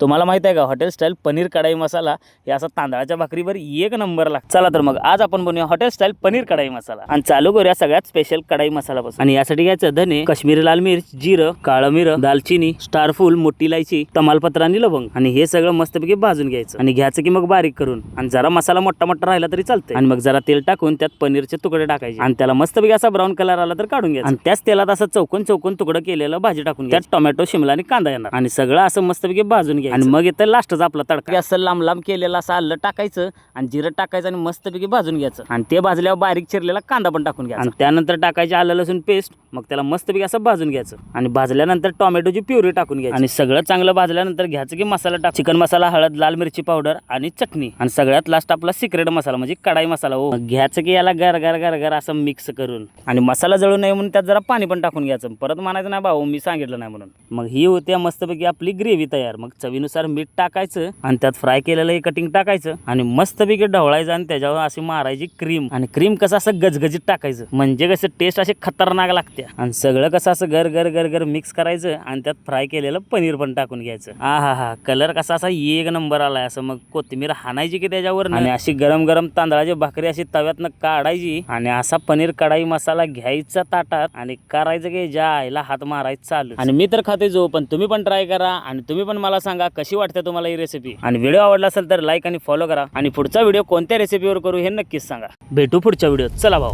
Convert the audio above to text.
तुम्हाला माहित आहे का, हॉटेल स्टाईल पनीर कढाई मसाला हे असा तांदळाच्या भाकरीवर एक नंबर लागतो। चला तर मग आज आपण बनवूया हॉटेल स्टाईल पनीर कढाई मसाला आणि चालू करूया सगळ्यात स्पेशल कढाई मसाला पासून। आणि यासाठी घ्यायचं धने, काश्मीरी लाल मिर्च, जिरं, काळं मिरं, दालचिनी, स्टारफूल, मोठी इलायची, तमालपत्र आणि लवंग आणि हे सगळं मस्तपैकी भाजून घ्यायचं आणि घ्यायचं की मग बारीक करून आणि जरा मसाला मोठा मोठा राहिला तरी चालतंय आणि मग जरा तेल टाकून त्यात पनीरचे तुकडे टाकायचे आणि त्याला मस्तपैकी असा ब्राऊन कलर आला तर काढून घ्यायचं आणि त्याच तेलात असं चौकोन चौकोन तुकडं केलेलं भाजी टाकून त्यात टोमॅटो, शिमला आणि कांदा येणार आणि सगळं असं मस्तपैकी भाजून घ्यायचं आणि मग इथं लास्टचा आपला तडका असं लांब लांब केलेला असं आलं टाकायचं आणि जिरं टाकायचं आणि मस्तपैकी भाजून घ्यायचं आणि ते भाजल्यावर बारीक चिरलेला कांदा पण टाकून घ्यायचा आणि त्यानंतर टाकायचे आलं लसूण पेस्ट, मग त्याला मस्तपैकी असं भाजून घ्यायचं आणि भाजल्यानंतर टोमॅटोची प्युरी टाकून घ्यायची आणि सगळं चांगलं भाजल्यानंतर घ्यायचं की मसाला टाक, चिकन मसाला, हळद, लाल मिरची पावडर आणि चटणी आणि सगळ्यात लास्ट आपला सिक्रेट मसाला म्हणजे कढाई मसाला हो। घ्यायचं की याला गर गर गर गर असं मिक्स करून आणि मसाला जळू नये म्हणून त्यात जरा पाणी पण टाकून घ्यायचं, परत म्हणायचं नाही भाऊ मी सांगितलं नाही म्हणून। मग ही होती मस्तपैकी आपली ग्रेव्ही तयार। मग चवीनुसार मीठ टाकायचं आणि त्यात फ्राय केलेलं हे कटिंग टाकायचं आणि मस्तपैकी ढवळायचं आणि त्याच्यावर अशी मारायची क्रीम आणि क्रीम कसं असं गजगजीत टाकायचं म्हणजे कसं टेस्ट असे खतरनाक लागते आणि सगळं कसं असं गर गर गर गर मिक्स करायचं आणि त्यात फ्राय केलेलं पनीर पण टाकून घ्यायचं। हा कलर कसा असा एक नंबर आलाय। असं मग कोथिंबीर हाणायची की त्याच्यावर आणि अशी गरम गरम तांदळाची भाकरी अशी तव्यातनं काढायची आणि असा पनीर कढाई मसाला घ्यायचा ताटात आणि करायचं की जायला हात मारायचं चालू। आणि मी तर खाते जो, पण तुम्ही पण ट्राय करा आणि तुम्ही पण मला सांगा कशी वाटते तुम्हाला ही रेसिपी आणि व्हिडिओ आवडला असेल तर लाईक आणि फॉलो करा आणि पुढचा व्हिडिओ कोणत्या रेसिपीवर करू हे नक्कीच सांगा। भेटू पुढच्या व्हिडिओत, चला भाऊ।